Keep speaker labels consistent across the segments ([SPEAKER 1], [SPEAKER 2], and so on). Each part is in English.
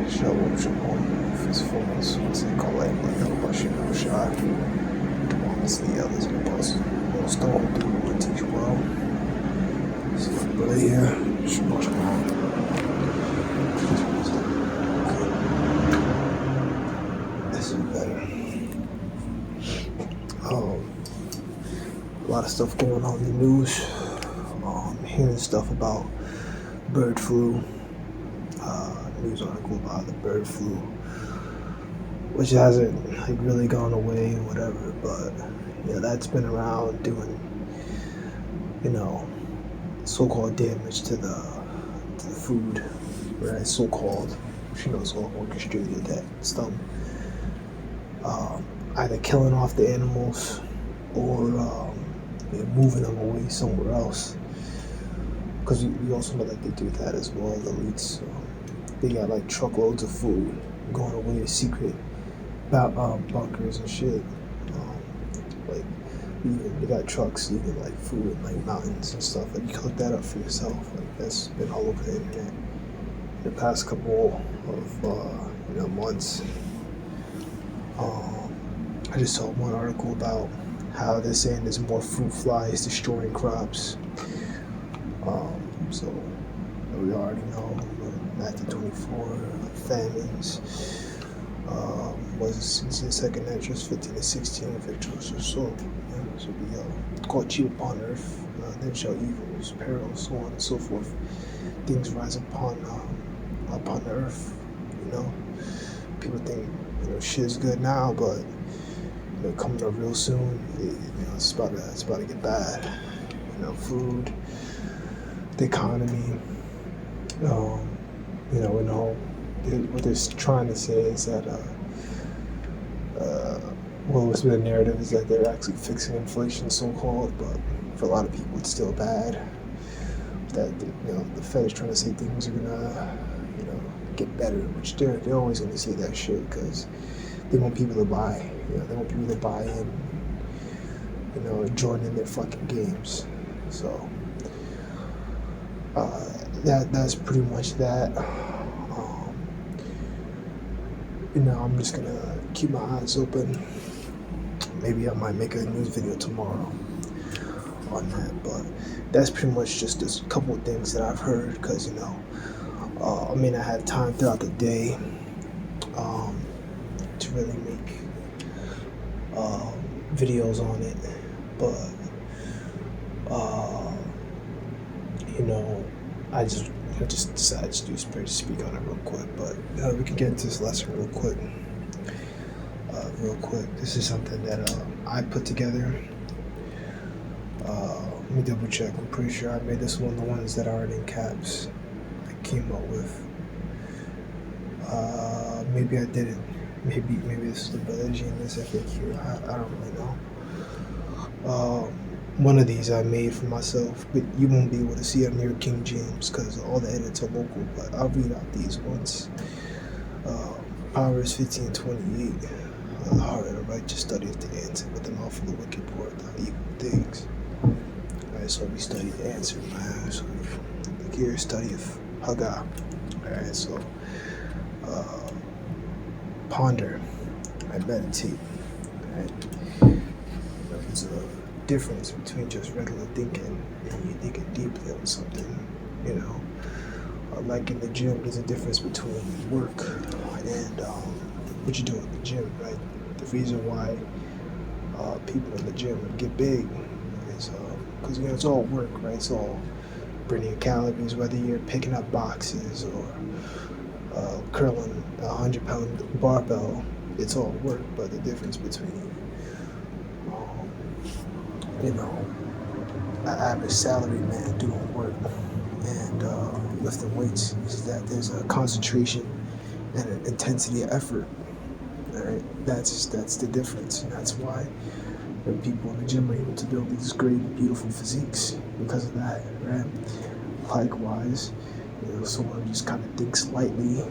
[SPEAKER 1] Shalom, faithfulness, what's it called? Like, Bashir Shai, amongst the others and apostles, most all do and teach well. So, brother here, Shabbat Shalom. This is better. A lot of stuff going on in the news. Hearing stuff about bird flu. News article about the bird flu, which hasn't like really gone away or whatever, but that's been around doing so-called damage to the food, right? So-called, it's all orchestrated that stuff, either killing off the animals or moving them away somewhere else, because we also know that they do that as well, the elites. They got like truckloads of food going away to secret bunkers and shit. Like they got trucks leaving like food in like mountains and stuff. Like you can look that up for yourself. Like that's been all over the internet in the past couple of months. I just saw one article about how they're saying there's more fruit flies destroying crops. So we already know. Matthew 24, famines, was the second entrance, 15 to 16, victuals or so. So be caught cheap upon earth, then shall evils, perils, so on and so forth. Things rise upon the earth. People think shit is good now, but coming up real soon, it's about to get bad. Food, the economy. What they're trying to say is that, what's been the narrative is that they're actually fixing inflation, so-called, but for a lot of people it's still bad. That, the Fed is trying to say things are gonna, get better, which they're always gonna say that shit, because they want people to buy, they want people to buy in, and join in their fucking games. So, that's pretty much that. I'm just gonna keep my eyes open. Maybe I might make a news video tomorrow on that, but that's pretty much just a couple of things that I've heard, because I may not have time throughout the day to really make videos on it, but I just decided to speak on it real quick. But we can get into this lesson real quick. This is something that I put together. Let me double check. I'm pretty sure I made this one the ones that aren't in caps. I came up with. Maybe I didn't. Maybe this is the validity in this FAQ. I don't really know. One of these I made for myself, but you won't be able to see it near King James because all the edits are local, but I'll read out these ones. Proverbs 15:28. The heart of the righteous studieth the answer, but the mouth of the wicked poureth out evil things. Alright, so we study the answer, man. So the gear study of Haggah. Alright, so ponder and meditate. Alright. There's a difference between just regular thinking and you thinking deeply on something, like in the gym, there's a difference between work and what you do in the gym, right? The reason why people in the gym get big is because it's all work, right? It's all burning calories, whether you're picking up boxes or curling a 100-pound barbell. It's all work, but the difference between an average salary man doing work and lifting weights is that there's a concentration and an intensity of effort. All right, that's the difference, and that's why the people in the gym are able to build these great, beautiful physiques because of that, right? Likewise, someone who just kind of thinks lightly,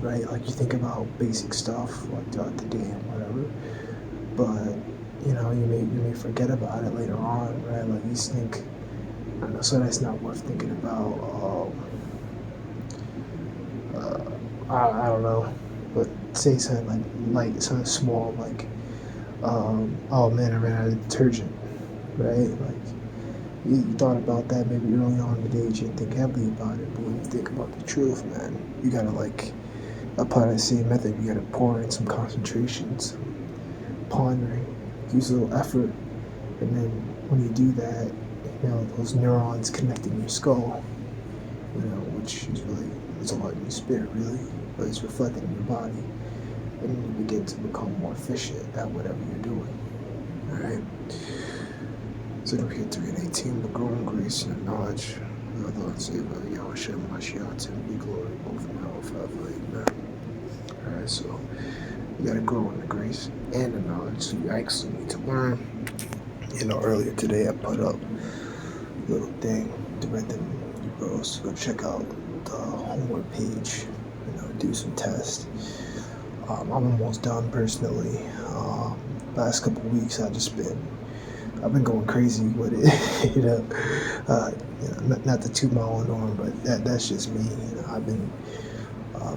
[SPEAKER 1] right? Like you think about basic stuff like throughout the day and whatever, but you may forget about it later on, right? Like you just think, so that's not worth thinking about. I don't know, but say something like light, something small, like, oh man, I ran out of detergent, right? Like, you thought about that maybe early on in the day, you didn't think heavily about it, but when you think about the truth, man, you gotta like apply that same method. You gotta pour in some concentration, some pondering, use a little effort, and then when you do that, those neurons connect in your skull, which is really, it's a lot in your spirit, really, but it's reflected in your body, and then you begin to become more efficient at whatever you're doing. All right. So we hit 3 and 18, but grow in grace and knowledge of the Lord and Savior Yahushua Mashiach, to be glory both now and forever. Amen. All right, so you gotta grow in the grace and the knowledge. So you actually need to learn. Earlier today I put up a little thing to recommend you bros to go check out the homework page. Do some tests. I'm almost done personally. Last couple of weeks I've been going crazy with it. Not to toot my own horn, but that's just me. I've been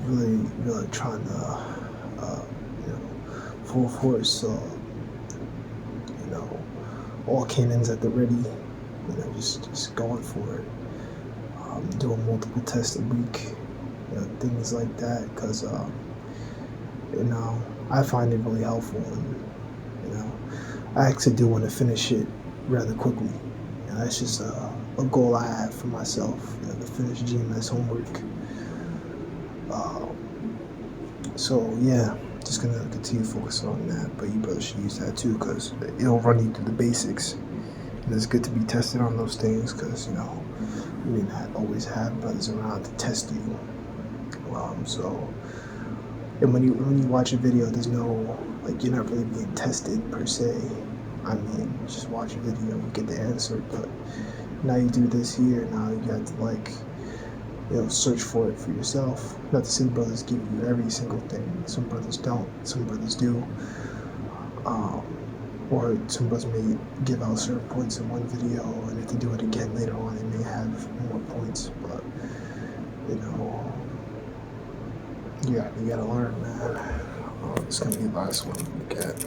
[SPEAKER 1] really trying to full force. All cannons at the ready. Just going for it. Doing multiple tests a week. Things like that, because I find it really helpful, and I actually do want to finish it rather quickly. That's just a goal I have for myself, to finish GMS homework. So yeah, just gonna continue focusing on that. But you brothers should use that too, because it'll run you through the basics, and it's good to be tested on those things, because you may not always have brothers around to test you. And when you watch a video, there's no, you're not really being tested per se. I mean, just watch a video, you get the answer. But now you do this here, now you got to search for it for yourself. Not to say brothers give you every single thing. Some brothers don't. Some brothers do. Or some brothers may give out certain points in one video, and if they do it again later on, they may have more points. But you gotta learn, man. It's gonna be the last one to look at.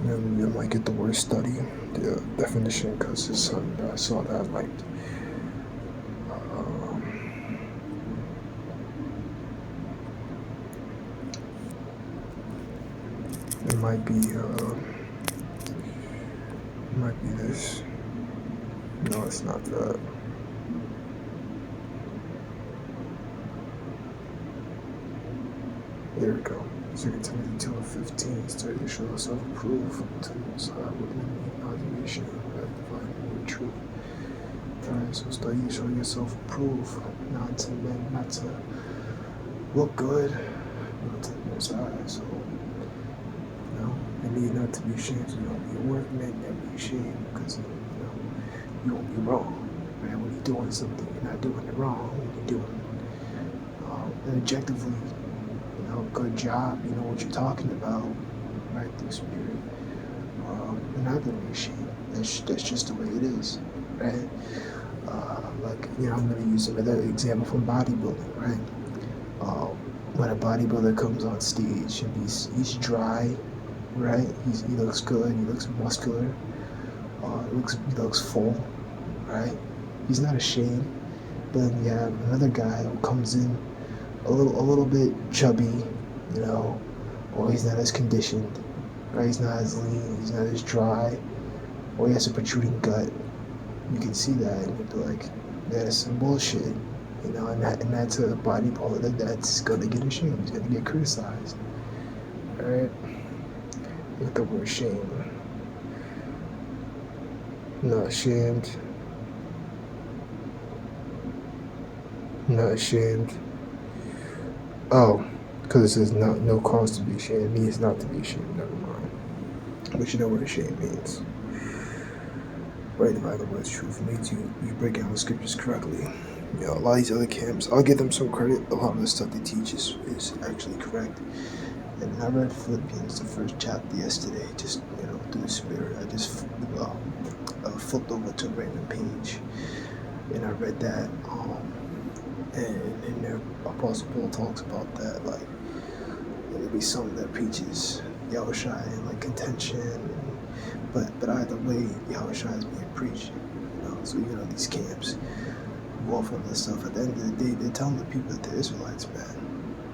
[SPEAKER 1] Maybe I might get the word study, the definition, because it's something that I saw that I liked. It might be this. No, it's not that. There we go. 2 Timothy 2:15, study to show yourself approved to Most High, workman in observation of divine and truth. Alright, so study to show yourself approved, not to men, not to look good, but to the Most High. So, you need not to be ashamed. So you don't be a workman, you don't be ashamed, because you won't be wrong. Right? When you're doing something, you're not doing it wrong. When you're doing an objectively good job, you know what you're talking about, right, through spirit. You're not going to be ashamed. That's just the way it is, right? I'm going to use another example from bodybuilding, right? When a bodybuilder comes on stage and he's dry, right? He looks good, he looks muscular, he looks full, right? He's not ashamed. But then you have another guy who comes in a little bit chubby, or he's not as conditioned, right? He's not as lean, he's not as dry, or he has a protruding gut. You can see that, and you'd be like, that's some bullshit, and that's a bodybuilder that's gonna get ashamed, he's gonna get criticized, alright? With the word shame. Not ashamed. Not ashamed. Oh, because it says no cause to be ashamed. It means not to be ashamed. Never mind. But you know what ashamed means. Right, divide the word's truth means you break down the scriptures correctly. A lot of these other camps, I'll give them some credit. A lot of the stuff they teach is actually correct. And I read Philippians, the first chapter yesterday, just through the spirit. I just flipped over to a random page, and I read that. And in there where Apostle Paul talks about that, like there'll be some that preaches Yahushua and like contention, but either way, Yahushua is being preached. So these camps go off on this stuff. At the end of the day, they're telling the people that they're Israelites, man.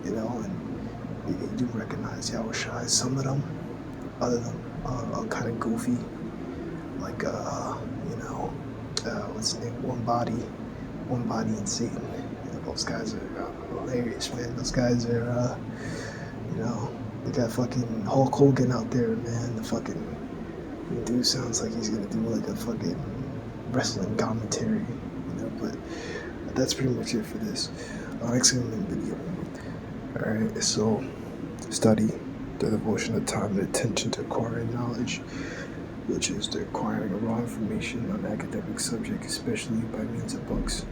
[SPEAKER 1] And they do recognize Yahushua. Some of them, other than are kind of goofy, like what's the name? One body and Satan. Those guys are hilarious, man. Those guys are, they got fucking Hulk Hogan out there, man. The fucking dude sounds like he's gonna do like a fucking wrestling commentary, but that's pretty much it for this excellent video. Alright, so study, the devotion of time and attention to acquiring knowledge, which is the acquiring of raw information on academic subjects, especially by means of books.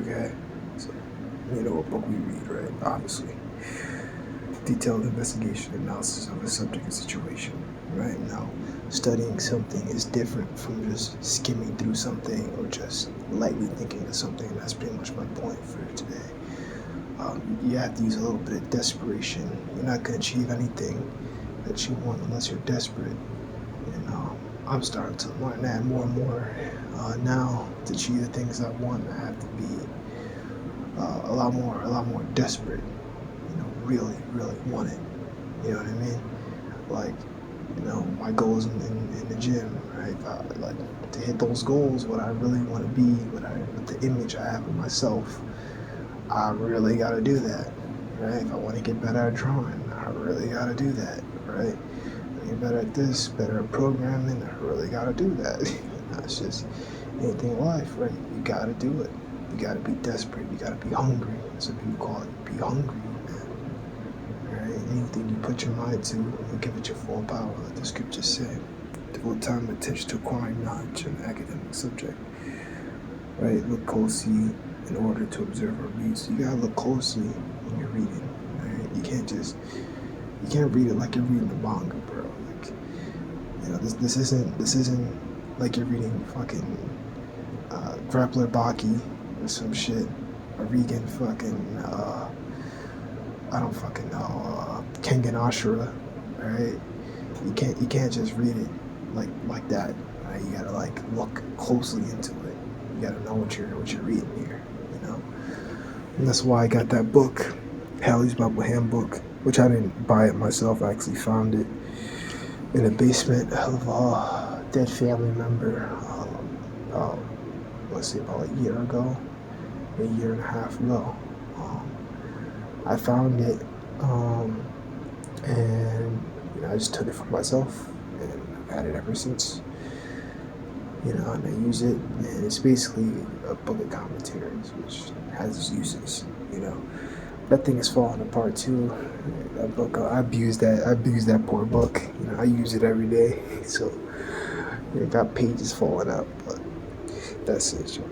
[SPEAKER 1] Okay, so what book we read, right? Obviously, detailed investigation, analysis of a subject and situation. Right now, studying something is different from just skimming through something or just lightly thinking of something. That's pretty much my point for today. You have to use a little bit of desperation. You're not going to achieve anything that you want unless you're desperate. I'm starting to learn that more and more. Now, to achieve the things I want, I have to be a lot more desperate. Really want it. You know what I mean? Like, my goals in the gym, right? Like to hit those goals, what I really want to be, what the image I have of myself, I really got to do that, right? If I want to get better at drawing, I really got to do that, right? Get better at this, better at programming, I really got to do that. It's just anything in life, right? You got to do it. You got to be desperate. You got to be hungry. That's what people call it. Be hungry, man. Right? Anything you put your mind to, you give it your full power, like the scriptures say. Devote time and attention to acquiring knowledge in an academic subject. Right? Look closely in order to observe or read. So you gotta look closely when you're reading. Right? You can't read it like you're reading a manga, bro. Like, this isn't like you're reading fucking Grappler Baki or some shit, or Regan fucking I don't fucking know, Kengan Ashura, right? You can't just read it like that. Right? You gotta like look closely into it. You gotta know what you're reading here, And that's why I got that book, Halley's Bible Handbook, which I didn't buy it myself. I actually found it in the basement of a dead family member. Let's say about a year and a half ago. I found it, and I just took it for myself, and I've had it ever since. And I use it, and it's basically a book of commentaries, which has its uses. That thing is falling apart too. That book, I abuse that poor book. I use it every day, so it got pages falling out. But that's it, y'all.